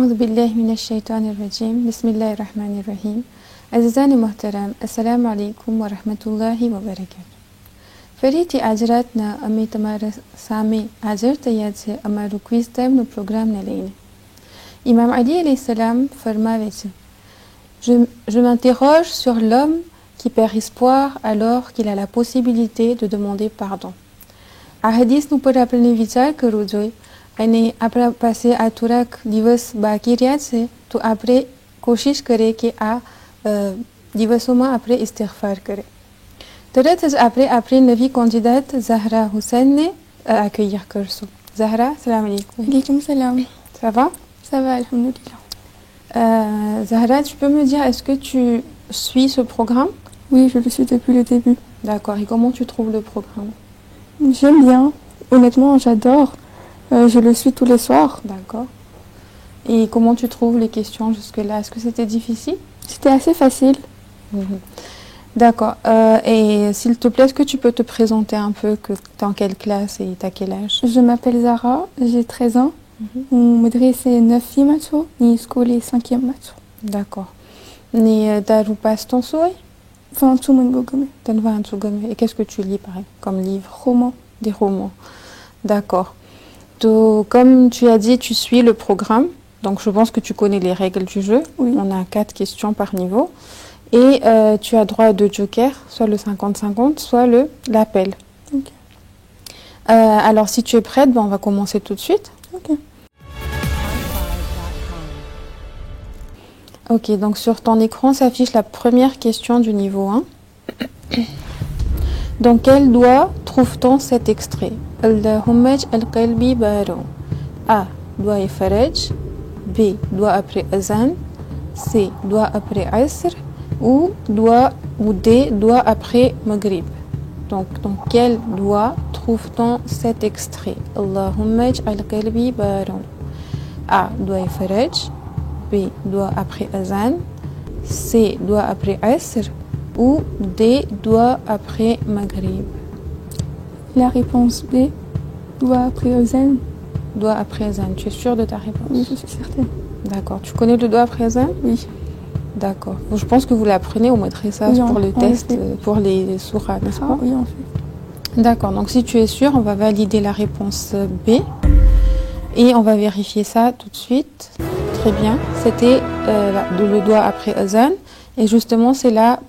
أعوذ بالله من الشيطان الرجيم بسم الله الرحمن الرحيم عزیزان محترم السلام علیکم و رحمت الله و برکاته. ફરીથી આજ રાતના અમે તમારા સામે હાજર થયા છે અમારું ક્વિઝ ટાઈમનું પ્રોગ્રામને લઈને. ઇમામ અલી alayhi salam ફરમાવે છે, je m'interroge sur l'homme qui perd espoir alors qu'il a la possibilité de demander pardon. આ હદીસનું પર આપણે વિચાર કરવો જોઈએ અને આપણા પાસે આ થોડાક દિવસ બાકી રહ્યા છે તો આપણે કોશિશ કરીએ કે આ દિવસોમાં આપણે ઇસ્તિગફાર કરીએ. તરત જ આપણે આપણી નવી candidate Zahra Hussein accueillir કરશું. Zahra, salam alaikum. Alaikum salam. Ça va? Ça va, alhamdoulilah. Zahra, tu peux me dire, est-ce que tu suis ce programme? Oui, je le suis depuis le début. D'accord, et comment tu trouves le programme? J'aime bien, honnêtement, j'adore. Je le suis tous les soirs. D'accord. Et comment tu trouves les questions jusque-là? Est-ce que c'était difficile? C'était assez facile. D'accord. Et s'il te plaît, est-ce que tu peux te présenter un peu, que tu es en quelle classe et tu as quel âge? Je m'appelle Zahra, j'ai 13 ans. Mon madresse est 9e matou, ni école est 5e matou. D'accord. Ni daru passe ton souhait? Enfin, tout le monde. Et qu'est-ce que tu lis pareil comme livre? Roman. Des romans. D'accord. Donc, comme tu as dit, tu suis le programme. Donc je pense que tu connais les règles du jeu. Oui. On a 4 questions par niveau. Et tu as droit à 2 jokers, soit le 50-50, soit l'appel. Okay. Alors si tu es prête, on va commencer tout de suite. Ok. Ok, donc sur ton écran s'affiche la première question du niveau 1. Dans quel doigt trouve-t-on cet extrait? Allahumma ij'al qalbi baron. A. Doigt et faraj. B. Doigt après azan. C. Doigt après asr. Ou D. Doigt après maghrib. Donc, dans quel doigt trouve-t-on cet extrait? Allahumma ij'al qalbi baron. A. Doigt et faraj. B. Doigt après azan. C. Doigt après asr. Ou D. Doigt après maghrib. La réponse B. Doigt après azan. Doigt après azan. Tu es sûre de ta réponse? Oui, je suis certaine. D'accord. Tu connais le doigt après azan? Oui. D'accord. Je pense que vous l'apprenez au madrassage pour le test, pour les sourates, n'est-ce pas? Oui, en fait. D'accord. Donc si tu es sûre, on va valider la réponse B. Et on va vérifier ça tout de suite. Très bien. C'était le doigt après azan. Et justement, c'est la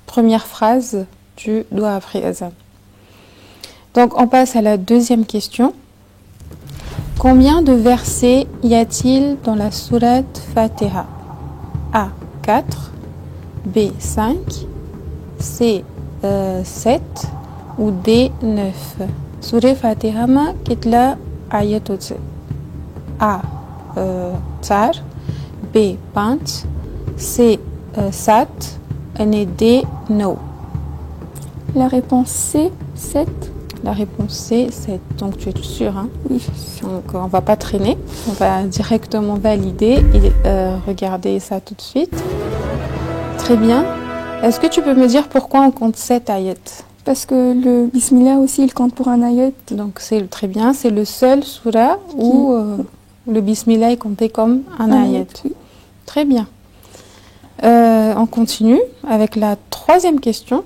première phrase du doigt après azan. Donc on passe à la deuxième question. Combien de versets y a-t-il dans la sourate Fatiha? A. 4. B. 5. C. 7. Ou D. 9. Surah Fatiha ma kitla ayatot? A. 4. B. 5. C. 7. Et D. No. La réponse C. 7. La réponse C, 7. Donc tu es sûre, hein? Oui. Donc on va pas traîner, on va directement valider et regarder ça tout de suite. Très bien. Est-ce que tu peux me dire pourquoi on compte 7 ayats? Parce que le Bismillah aussi, il compte pour un ayat. Donc c'est très bien, c'est le seul surah où le Bismillah est compté comme un ayat. Oui. Très bien. On continue avec la troisième question.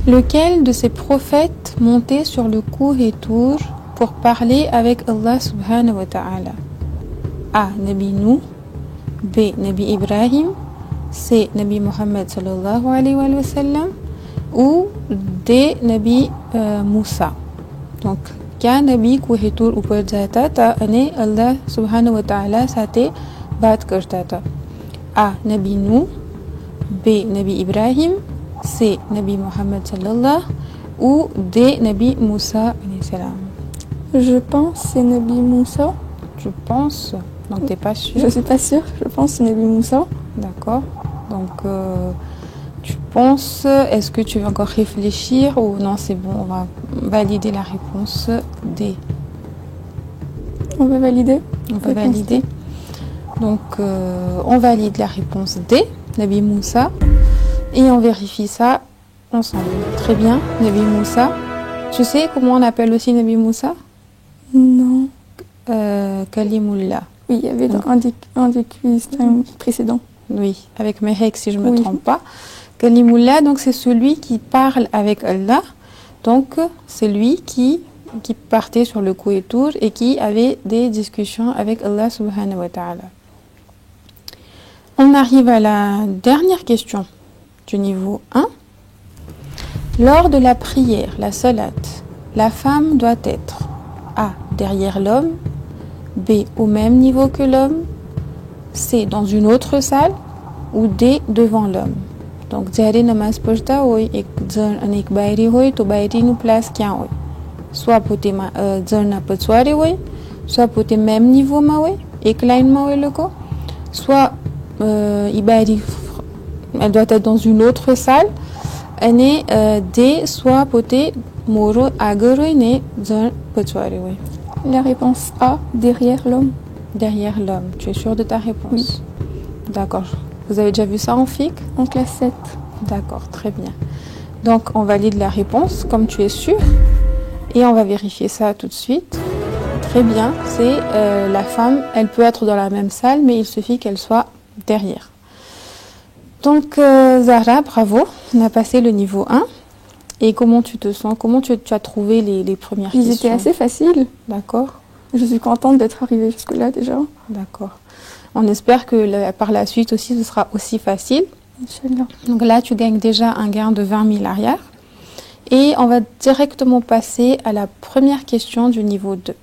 Lequel de ces prophètes montait sur le cours et tour pour parler avec Allah subhanahu wa ta'ala? A. Nabi Nuh. B. Nabi Ibrahim. C. Nabi Muhammad sallallahu alayhi wa sallam. Ou D. Nabi Moussa. Donc, क्या नबी को हितूर ऊपर जाता था अने अल्लाह सुब्हानहू व तआला साथे बात करता था? A. Nabi Nuh. B. Nabi Ibrahim. C. Nabi Muhammad sallallahu ou D. Nabi Moussa alayhi salam. Je pense c'est Nabi Moussa. Tu penses? Donc t'es pas sûre? Je suis pas sûre, je pense c'est Nabi Moussa. D'accord. Donc tu penses, est-ce que tu veux encore réfléchir ou non, c'est bon, on va valider la réponse D. On va valider? On va valider. Donc on valide la réponse D, Nabi Moussa. Et on vérifie ça ensemble. Très bien, Nabi Moussa. Tu sais comment on appelle aussi Nabi Moussa? Non. Kalimullah. Oui, il y avait dans un des quiz précédents. Oui, avec Mehek si je ne me trompe pas. Kalimullah, donc c'est celui qui parle avec Allah. Donc c'est lui qui partait sur le Kouétour et qui avait des discussions avec Allah subhanahu wa ta'ala. On arrive à la dernière question du niveau 1. Lors de la prière, la salat, la femme doit être A. Derrière l'homme, B. Au même niveau que l'homme, C. Dans une autre salle ou D. Devant l'homme. Donc, jare namaz pachta hoy ek jan અને એક બાયરી હોય તો બાયરીનું પ્લાસ ક્યાં હોય? soit પોતે જણના પછવાડે હોય, soit પોતે même નિવોમાં હોય, એક લાઇનમાં હોય લોકો, soit બાયરી elle doit être dans une autre salle અને D. soit પોતે મોરો આગળ હોય ને જણ પછવાડે હોય. La réponse A, derrière l'homme. Derrière l'homme. Tu es sûr de ta réponse? Oui. D'accord. Vous avez déjà vu ça en FIC? En classe 7. D'accord, très bien. Donc, on valide la réponse, comme tu es sûr. Et on va vérifier ça tout de suite. Très bien, c'est la femme, elle peut être dans la même salle, mais il suffit qu'elle soit derrière. Donc, Zahra, bravo. On a passé le niveau 1. Et comment tu te sens? Comment tu as trouvé les premières questions? Ils étaient assez faciles. D'accord. Je suis contente d'être arrivée jusque-là déjà. D'accord. On espère que par la suite aussi, ce sera aussi facile. Inch'Allah. Donc là, tu gagnes déjà un gain de 20 000 arrière. Et on va directement passer à la première question du niveau 2.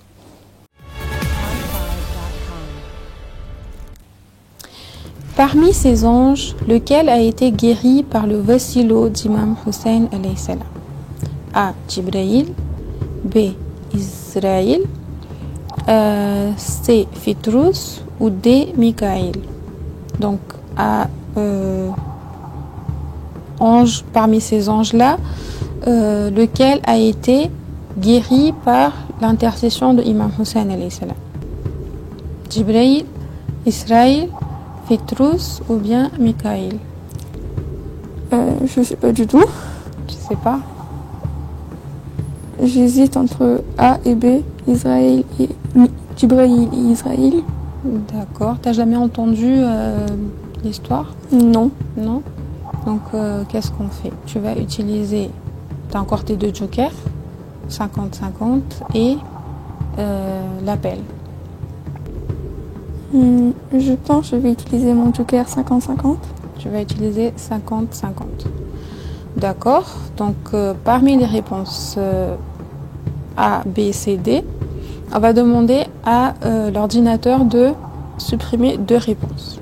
Parmi ces anges, lequel a été guéri par le wasilo d'Imam Hussein alayhi salam? A. Jibraïl, B. Israël, C. Fitrus ou D. Mikaïl. Donc, A. Ange, parmi ces anges-là, lequel a été guéri par l'intercession de Imam Hussein alayhi salam? Jibraïl, Israël, Fitrus ou bien Mikaïl? Je ne sais pas du tout. Tu sais pas? J'hésite entre A et B, Israël et Jibraïl et Israël. D'accord. T'as jamais entendu l'histoire? Non. Non? Donc, qu'est-ce qu'on fait? Tu vas utiliser... Tu as encore tes deux jokers, 50-50, et l'appel. Je pense que je vais utiliser mon joker 50-50. Tu vas utiliser 50-50. D'accord. Donc, parmi les réponses A, B, C, D, on va demander à l'ordinateur de supprimer deux réponses.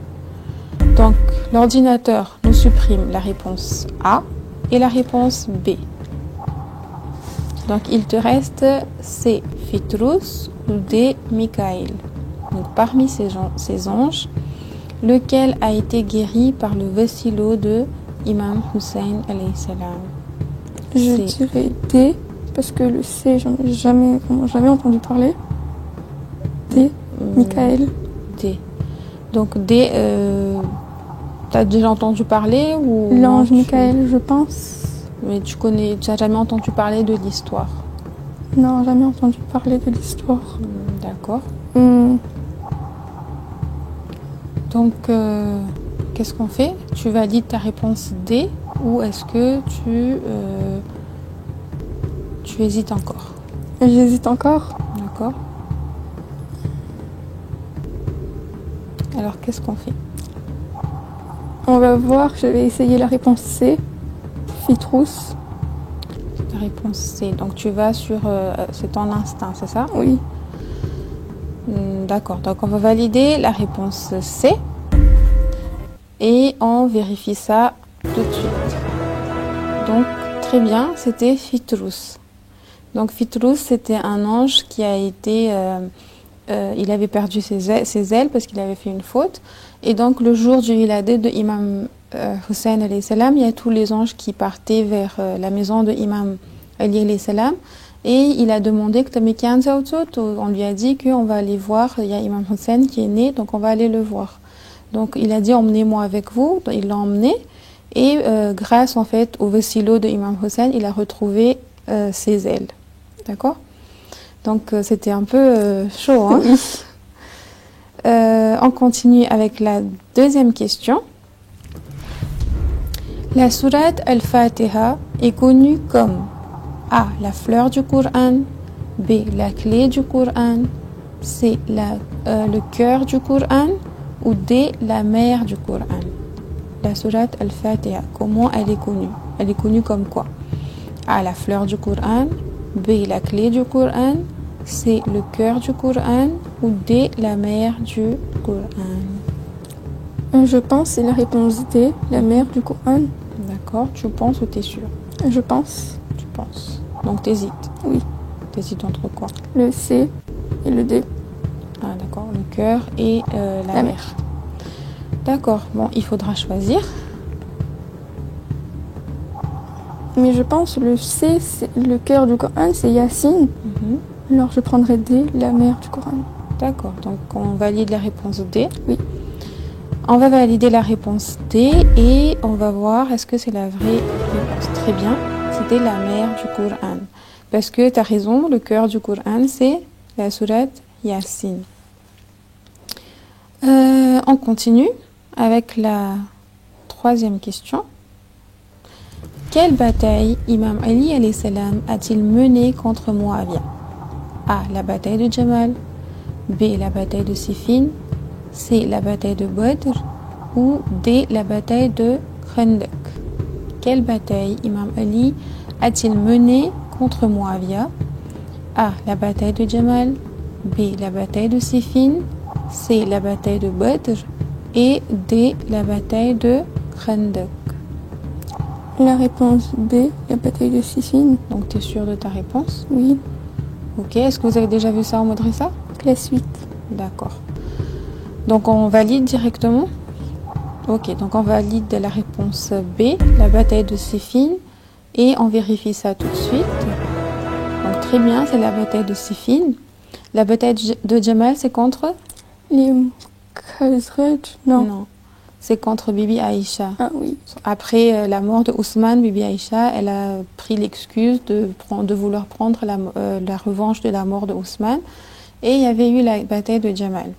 Donc, l'ordinateur nous supprime la réponse A et la réponse B. Donc, il te reste C, Fitrus ou D, Mikaïl. Donc, parmi ces anges, lequel a été guéri par le wasilo de Imam Hussein alayhi salam? Je dirais D, parce que le C, j'en ai jamais entendu parler. D, Mikaël. D. Donc D, tu as déjà entendu parler ou l'ange Mikaël, je pense. Mais tu n'as jamais entendu parler de l'histoire? Non, jamais entendu parler de l'histoire. D'accord. Donc, qu'est-ce qu'on fait? Tu valides ta réponse D ou est-ce que tu hésites encore? J'hésite encore. D'accord. Alors, qu'est-ce qu'on fait? On va voir, je vais essayer la réponse C, Fitrus. La réponse C. Donc, tu vas sur... c'est ton instinct, c'est ça? Oui. D'accord. Donc, on va valider la réponse C. Et on vérifie ça tout de suite. Donc, très bien, c'était Fitrus. Donc, Fitrus, c'était un ange qui a été... il avait perdu ses ailes parce qu'il avait fait une faute. Et donc, le jour du Wiladet de Imam Hussein alayhi salam, il y a tous les anges qui partaient vers la maison de Imam Ali alayhi salam. Et il a demandé que on lui a dit qu'on va aller voir, il y a Imam Hussein qui est né, donc on va aller le voir. Donc, il a dit, emmenez-moi avec vous. Donc, il l'a emmené. Et grâce, en fait, au wasilo de Imam Hussein, il a retrouvé ses ailes. D'accord? Donc c'était un peu chaud. Hein. Oui. On continue avec la deuxième question. La sourate Al-Fatiha est connue comme A. La fleur du Coran, B. La clé du Coran, C. Le cœur du Coran ou D. La mère du Coran. La sourate Al-Fatiha, comment elle est connue? Elle est connue comme quoi? A. La fleur du Coran, B. La clé du Coran, C. Le cœur du Coran ou D. La mère du Coran. Je pense c'est la réponse D, la mère du Coran. D'accord, tu penses ou t'es sûr? Je pense. Tu penses. Donc t'hésites. Oui. T'hésites entre quoi? Le C et le D. Ah d'accord, le cœur et la mère. D'accord, bon, il faudra choisir. Mais je pense le C, c'est le cœur du Coran, c'est Yassine. Alors je prendrai D, la mère du Coran. D'accord, donc on valide la réponse D. Oui. On va valider la réponse D et on va voir est-ce que c'est la vraie réponse. Très bien, c'était la mère du Coran. Parce que tu as raison, le cœur du Coran, c'est la sourate Yassine. On continue avec la troisième question. Quelle bataille Imam Ali alayhi salam a-t-il menée contre Muawiyah? A. La bataille de Jamal, B. La bataille de Siffin, C. La bataille de Badr ou D. La bataille de Khandaq. Quelle bataille Imam Ali a-t-il menée contre Muawiyah? A. La bataille de Jamal, B. La bataille de Siffin, C. La bataille de Badr et D. La bataille de Khandaq. La réponse B, la bataille de Siffin. Donc tu es sûr de ta réponse? Oui. Ok, est-ce que vous avez déjà vu ça en Madrasa? La suite. D'accord. Donc on valide directement? Ok, donc on valide la réponse B, la bataille de Siffin, et on vérifie ça tout de suite. Donc très bien, c'est la bataille de Siffin. La bataille de Jamal, c'est contre? Les Khazraj? Non. C'est contre Bibi Aïcha. Ah oui. Après la mort de Ousmane, Bibi Aïcha, elle a pris l'excuse de vouloir prendre la revanche de la mort de Ousmane. Et il y avait eu la bataille de Jamal.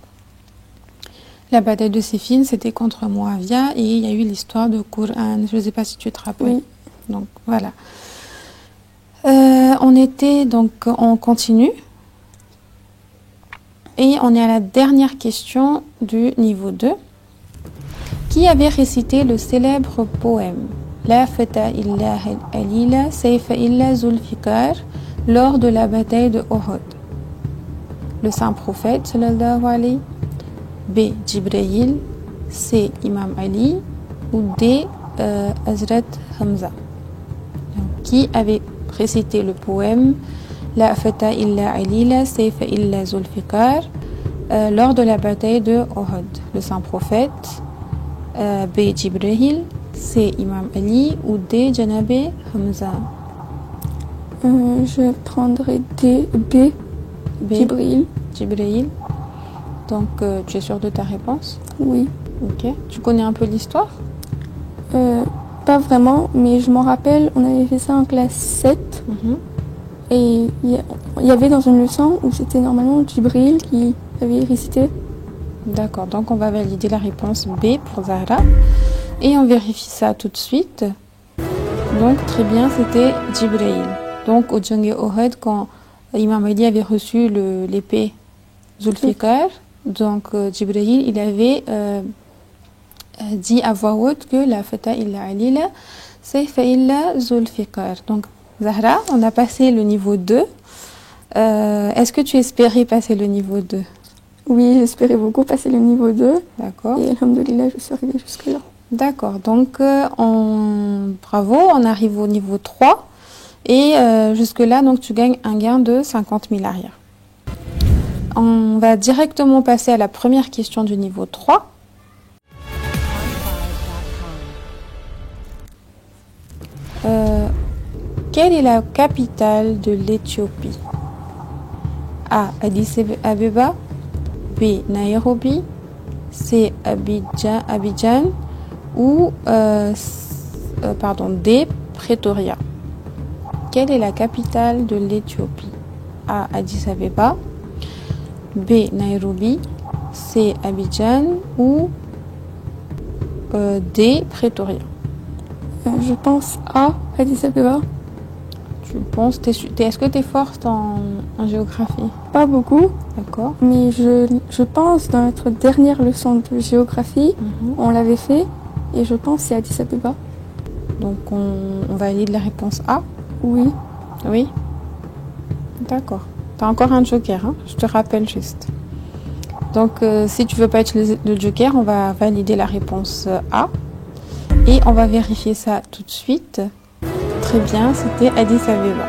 La bataille de Siffin, c'était contre Muawiyah et il y a eu l'histoire de Coran. Je ne sais pas si tu te rappelles. Oui. Donc voilà. On continue. Et on est à la dernière question du niveau 2. Qui avait récité le célèbre poème La fata illa alila sayfa illa zulfikar lors de la bataille de Uhud? Le saint prophète sallallahu alayhi, B. Jibril, C. Imam Ali ou D. Hazrat Hamza. Donc, qui avait récité le poème La fata illa alila sayfa illa zulfikar lors de la bataille de Uhud? Le saint prophète, B. Jibril, C. Imam Ali ou D. Janabé Hamza. Je prendrai D, B. Jibril. Jibril. Donc, tu es sûr de ta réponse? Oui. Ok. Tu connais un peu l'histoire? Pas vraiment, mais je m'en rappelle, on avait fait ça en classe 7. Et il y avait dans une leçon où c'était normalement Jibril qui avait récité. D'accord, donc on va valider la réponse B pour Zahra. Et on vérifie ça tout de suite. Donc, très bien, c'était Jibril. Donc, au Djangé Ohud, quand Imam Ali avait reçu l'épée Zulfikar, donc Jibril, il avait dit à voix haute que la fata illa alila sayfa illa Zulfikar. Donc, Zahra, on a passé le niveau 2. Est-ce que tu espérais passer le niveau 2? Oui, j'espérais beaucoup passer le niveau 2. D'accord. Et alhamdoulilah, je suis arrivée jusque-là. D'accord, donc bravo, on arrive au niveau 3. Et jusque-là, donc tu gagnes un gain de 50 000 arrière. On va directement passer à la première question du niveau 3. Quelle est la capitale de l'Éthiopie? A. Addis Abeba, B. Nairobi, C. Abidjan ou D. Pretoria. Quelle est la capitale de l'Éthiopie? A. Addis Abeba, B. Nairobi, C. Abidjan ou D. Pretoria. Je pense A. Addis Abeba. Tu penses, est-ce que tu es forte en géographie? Pas beaucoup. D'accord. Mais je pense dans notre dernière leçon de géographie, on l'avait fait et je pense que c'est Addis Abeba. Donc on valide la réponse A? Oui. Oui. D'accord. Tu as encore un joker, hein? Je te rappelle juste. Donc si tu veux pas utiliser le joker, on va valider la réponse A. Et on va vérifier ça tout de suite. Très bien, c'était Addis Abeba.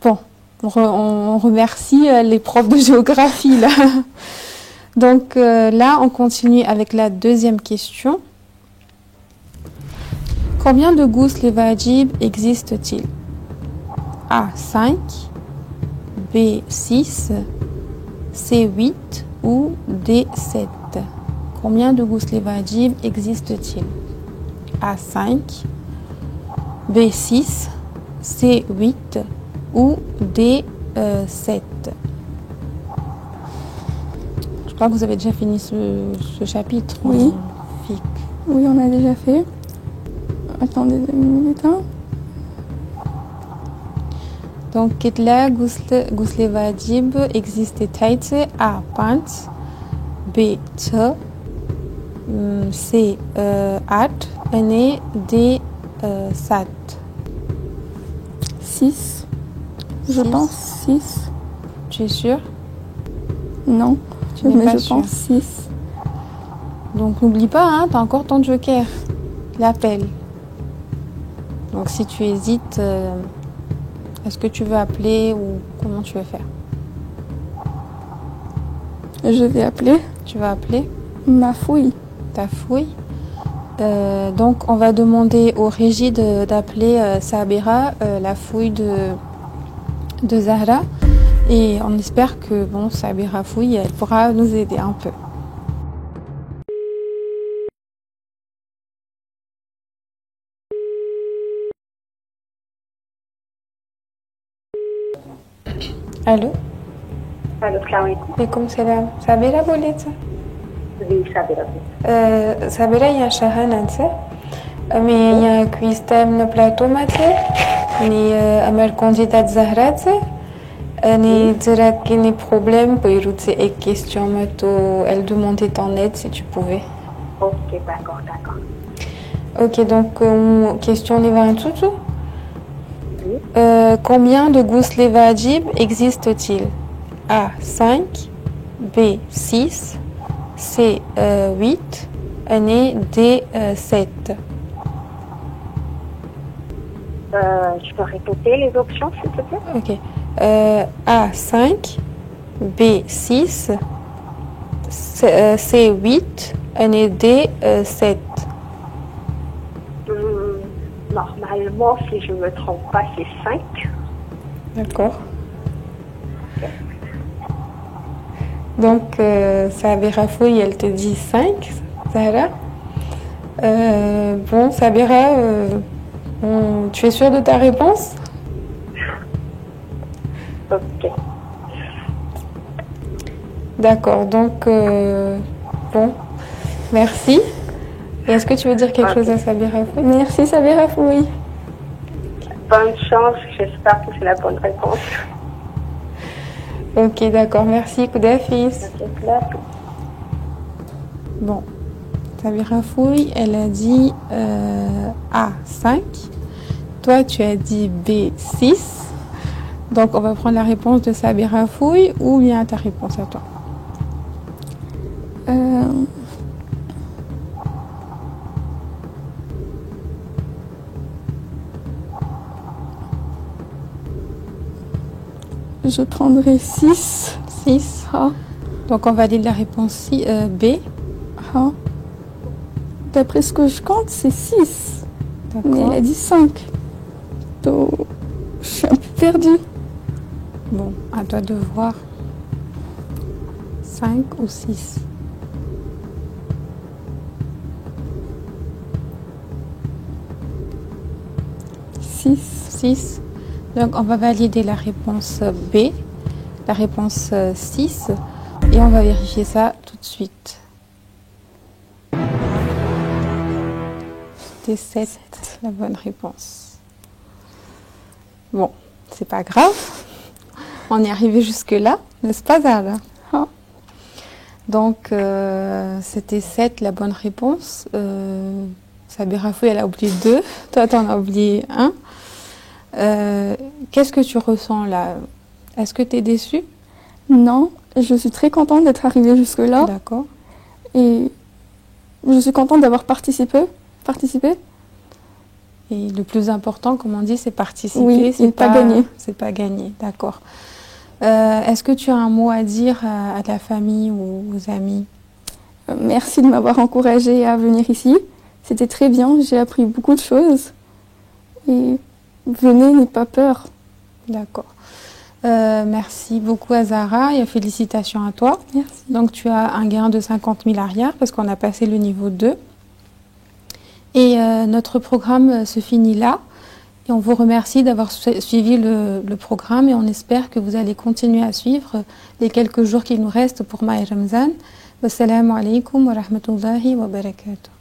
Bon, on remercie les profs de géographie là. Donc là, on continue avec la deuxième question. Combien de ghusl wajib existe-t-il? A. 5, B. 6, C. 8 ou D. 7. Combien de ghusl wajib existe-t-il? A. 5, B. 6, C. 8 ou D. 7. Je crois que vous avez déjà fini ce chapitre. Oui. Fiqh. Oui, on a déjà fait. Attendez 2 minutes. Hein. Donc, કેટલા ghusl wajib existait A. 5, B. 6, C. 8 et D. 7. 6. Je pense 6. Tu es sûr? Non, Tu n'es mais pas je sûre. pense 6. Donc, n'oublie pas, hein, tu as encore ton joker. L'appel. Donc, si tu hésites, est-ce que tu veux appeler ou comment tu veux faire? Je vais appeler Tu vas appeler ma fouille. ta fouille. Donc, on va demander au régie d'appeler Sabira, la fouille de Zahra. Et on espère que bon, Sabira fouille, elle pourra nous aider un peu. Allô? Allô, salam alaikum. Alaikum salam. Sabira بوليت؟ Oui, Sabira. Sabira هي شهانة أنت؟ أمي هي كويستا من بلاطو ماتي ني أمر كانديدات زهرات ني ديرك كيني بروبلème بيروت اي كيستيون ماتو elle demandait ton aide si tu pouvais. Ok, d'accord, d'accord. Ok, donc question les 20 tout. Oui. Combien de ghusl wajib existe-t-il? A. 5, B. 6, C. 8 et D. 7. Je peux répéter les options, s'il te plaît? Ok. A. 5, B. 6, C. 8 et D. 7. Normalement, si je ne me trompe pas, c'est 5. D'accord. Donc, Sabira Fouille, elle te dit 5, Zahra. Bon, Sabira, tu es sûre de ta réponse? Ok. D'accord, donc, bon, merci. Et est-ce que tu veux dire quelque chose à Sabira Fouille? Merci Sabira Fouille. Bonne chance, j'espère que c'est la bonne réponse. Ok, d'accord, merci, Koudafis. Bon, Sabira Fouille, elle a dit A, 5. Toi, tu as dit B, 6. Donc, on va prendre la réponse de Sabira Fouille ou bien ta réponse à toi? Je prendrai 6. 6. Ah. Donc, on valide la réponse B. Ah. D'après ce que je compte, c'est 6. Mais elle a D'accord. dit 5. Donc, je suis un peu perdue. Bon, à toi de voir. 5 ou 6? Six. 6. Donc on va valider la réponse B, la réponse 6, et on va vérifier ça tout de suite. C'était 7, la bonne réponse. Bon, c'est pas grave. On est arrivé jusque-là, n'est-ce pas, Zara? Ah. Donc, c'était 7, la bonne réponse. Sabira Fou, elle a oublié 2. Toi, t'en as oublié 1. Qu'est-ce que tu ressens là? Est-ce que tu es déçue? Non, je suis très contente d'être arrivée jusque-là. D'accord. Et je suis contente d'avoir participé. Et le plus important, comme on dit, c'est participer. Oui, c'est pas gagner. C'est pas gagner, d'accord. Est-ce que tu as un mot à dire à la famille ou aux amis? Merci de m'avoir encouragée à venir ici. C'était très bien, j'ai appris beaucoup de choses. Et venez, n'ayez pas peur. D'accord. Merci beaucoup à Zara et félicitations à toi. Merci. Donc tu as un gain de 50 000 arrière parce qu'on a passé le niveau 2. Et notre programme se finit là. Et on vous remercie d'avoir suivi le programme et on espère que vous allez continuer à suivre les quelques jours qui nous restent pour Maï Ramzan. Wassalamu alaikum wa rahmatullahi wa barakatuh.